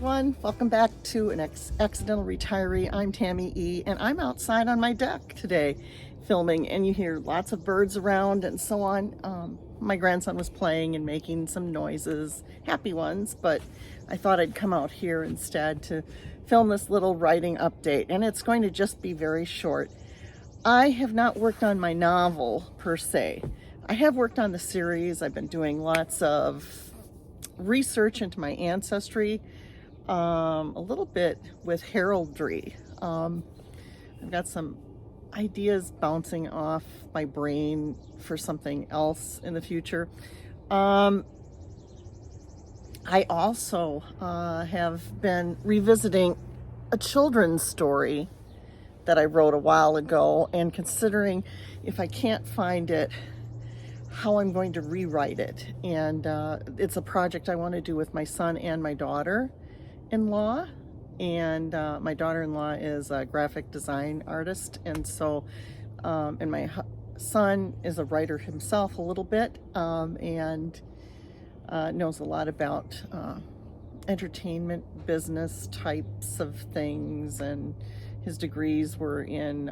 everyone. Welcome back to an Accidental Retiree. I'm Tammy E, and I'm outside on my deck today filming, and you hear lots of birds around and so on. My grandson was playing and making some noises, happy ones, but I thought I'd come out here instead to film this little writing update, and it's going to just be very short. I have not worked on my novel per se. I have worked on the series. I've been doing lots of research into my ancestry, a little bit with heraldry. I've got some ideas bouncing off my brain for something else in the future. I also have been revisiting a children's story that I wrote a while ago and considering if I can't find it, how I'm going to rewrite it. And it's a project I want to do with my son and my daughter-in-law. And my daughter-in-law is a graphic design artist. And so, and my son is a writer himself a little bit, and knows a lot about entertainment business types of things. And his degrees were in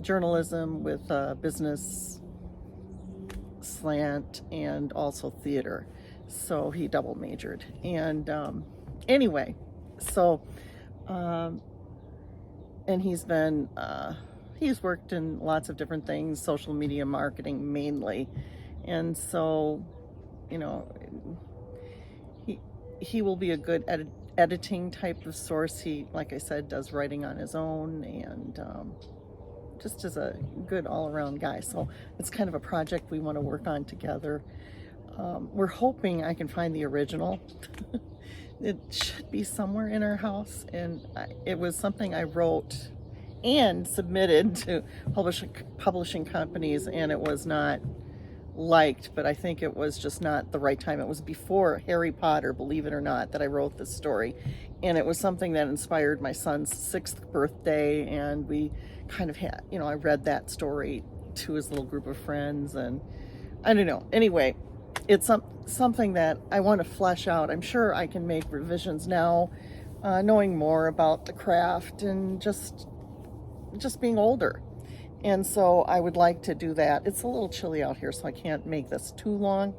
journalism with business slant and also theater, so he double majored. And anyway, so and he's worked in lots of different things, social media marketing mainly. And so, you know, he will be a good editing type of source. He, like I said, does writing on his own, and just as a good all-around guy. So it's kind of a project we want to work on together. We're hoping I can find the original. It should be somewhere in our house, and it was something I wrote and submitted to publishing companies, and it was not liked, but I think it was just not the right time. It was before Harry Potter, believe it or not, that I wrote this story, and it was something that inspired my son's 6th birthday, and we kind of had, you know, I read that story to his little group of friends, and I don't know. Anyway, it's something that I want to flesh out. I'm sure I can make revisions now, knowing more about the craft and just being older. And so I would like to do that. It's a little chilly out here, so I can't make this too long.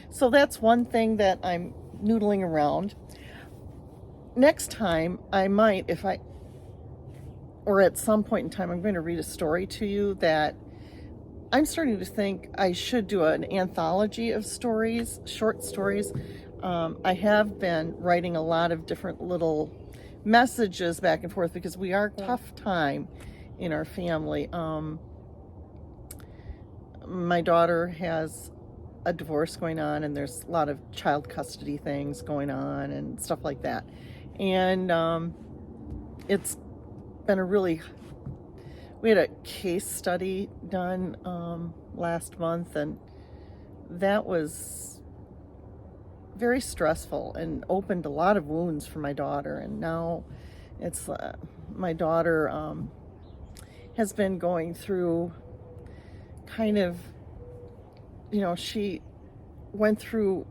So that's one thing that I'm noodling around. Next time, I might, or at some point in time, I'm going to read a story to you that I'm starting to think I should do an anthology of stories, short stories. I have been writing a lot of different little messages back and forth because we are a tough time in our family. My daughter has a divorce going on, and there's a lot of child custody things going on and stuff like that. And it's been we had a case study done last month, and that was very stressful and opened a lot of wounds for my daughter. And now it's my daughter has been going through kind of, you know, she went through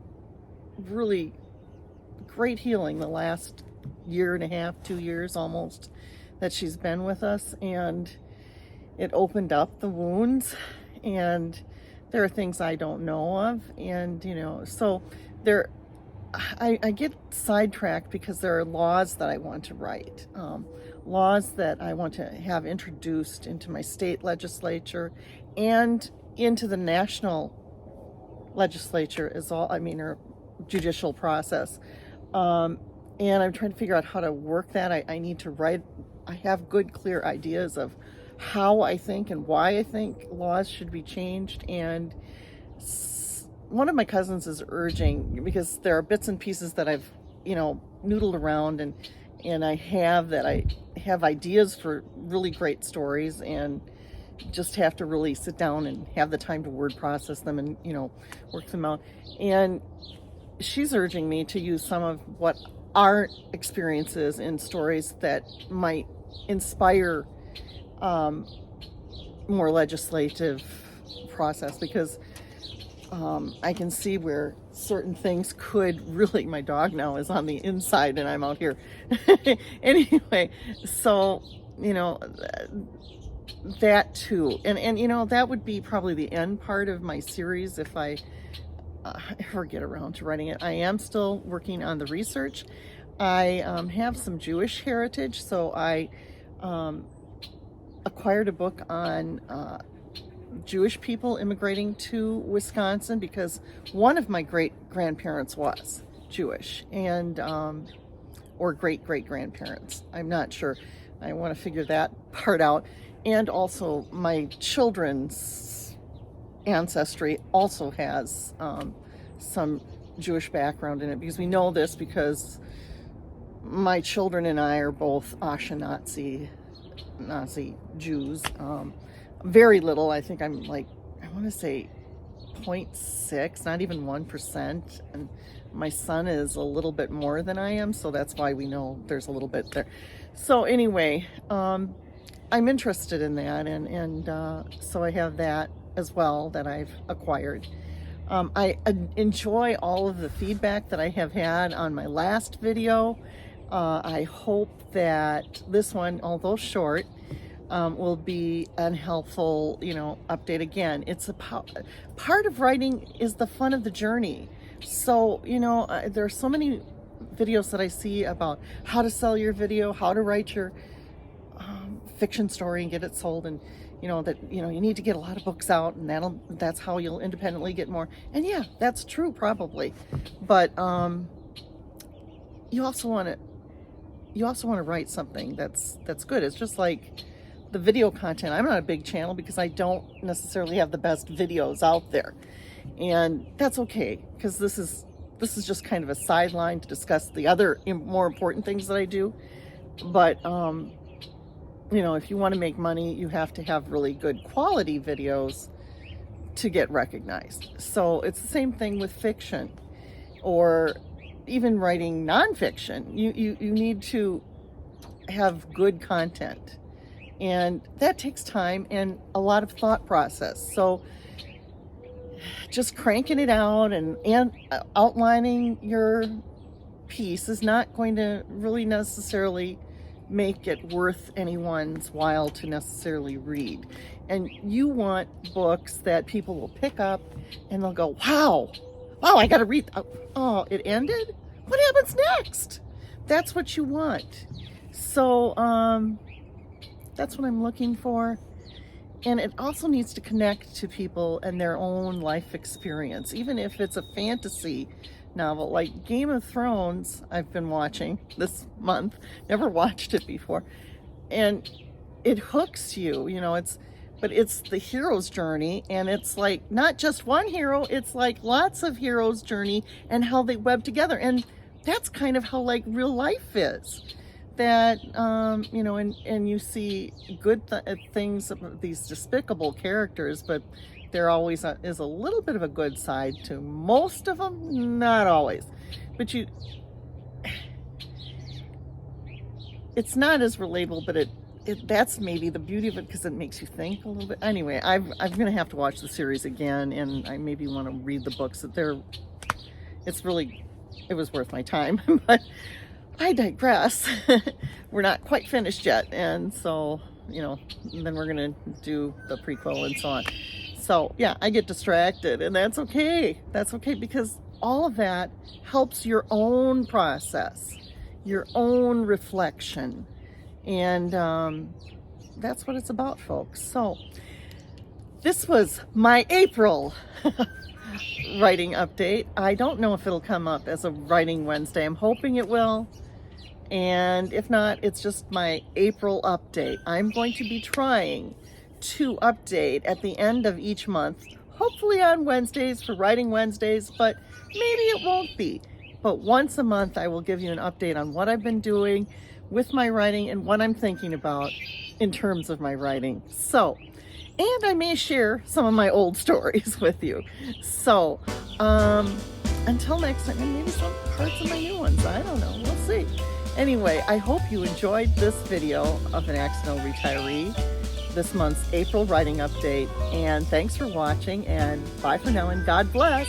really great healing the last year and a half, 2 years almost, that she's been with us, and it opened up the wounds, and there are things I don't know of, and, you know, so I get sidetracked because there are laws that I want to write, laws that I want to have introduced into my state legislature and into the national legislature or judicial process. And I'm trying to figure out how to work that. I need to write. I have good, clear ideas of how I think and why I think laws should be changed. And one of my cousins is urging, because there are bits and pieces that I've, you know, noodled around, and I have ideas for really great stories, and just have to really sit down and have the time to word process them and, you know, work them out. And she's urging me to use some of what our experiences in stories that might inspire more legislative process, because I can see where certain things could really, my dog now is on the inside and I'm out here. Anyway, so, you know, that too. And, you know, that would be probably the end part of my series if I ever get around to writing it. I am still working on the research. I have some Jewish heritage, so I acquired a book on Jewish people immigrating to Wisconsin because one of my great grandparents was Jewish, and or great great grandparents. I'm not sure. I want to figure that part out. And also, my children's ancestry also has some Jewish background in it, because we know this because my children and I are both Ashkenazi Nazi Jews. Very little. I think I'm like, I want to say 0.6, not even 1%. And my son is a little bit more than I am, so that's why we know there's a little bit there. So anyway, I'm interested in that, and so I have that as well that I've acquired. I enjoy all of the feedback that I have had on my last video. I hope that this one, although short, will be a helpful, you know, update. Again, it's a part of writing is the fun of the journey. So, you know, there are so many videos that I see about how to sell your video, how to write your fiction story and get it sold, and you know that, you know, you need to get a lot of books out, and that's how you'll independently get more. And yeah, that's true probably, but you also want to write something that's good. It's just like the video content. I'm not a big channel because I don't necessarily have the best videos out there, and that's okay, because this is just kind of a sideline to discuss the other more important things that I do. But you know, if you want to make money, you have to have really good quality videos to get recognized. So it's the same thing with fiction, or even writing nonfiction. You need to have good content, and that takes time and a lot of thought process. So just cranking it out and outlining your piece is not going to really necessarily make it worth anyone's while to necessarily read. And you want books that people will pick up and they'll go, wow, I gotta read. Oh, it ended? What happens next? That's what you want. So that's what I'm looking for. And it also needs to connect to people and their own life experience, even if it's a fantasy novel. Like Game of Thrones, I've been watching this month, never watched it before, and it hooks you, you know. It's the hero's journey, and it's like not just one hero, it's like lots of heroes' journey and how they web together. And that's kind of how like real life is, that you know, and you see good things about these despicable characters, but there always is a little bit of a good side to most of them, not always, but it's not as relatable, but that's maybe the beauty of it, because it makes you think a little bit. Anyway, I'm gonna have to watch the series again, and I maybe want to read the books. It was worth my time. But I digress. We're not quite finished yet, and so, you know, then we're gonna do the prequel and so on. So yeah, I get distracted, and that's okay. That's okay, because all of that helps your own process, your own reflection. And that's what it's about, folks. So this was my April writing update. I don't know if it'll come up as a Writing Wednesday. I'm hoping it will. And if not, it's just my April update. I'm going to be trying to update at the end of each month, hopefully on Wednesdays for Writing Wednesdays, but maybe it won't be. But once a month, I will give you an update on what I've been doing with my writing and what I'm thinking about in terms of my writing. So, and I may share some of my old stories with you. So, until next time, and maybe some parts of my new ones, I don't know, we'll see. Anyway, I hope you enjoyed this video of an accidental retiree. this month's April writing update. And thanks for watching, and bye for now, and God bless.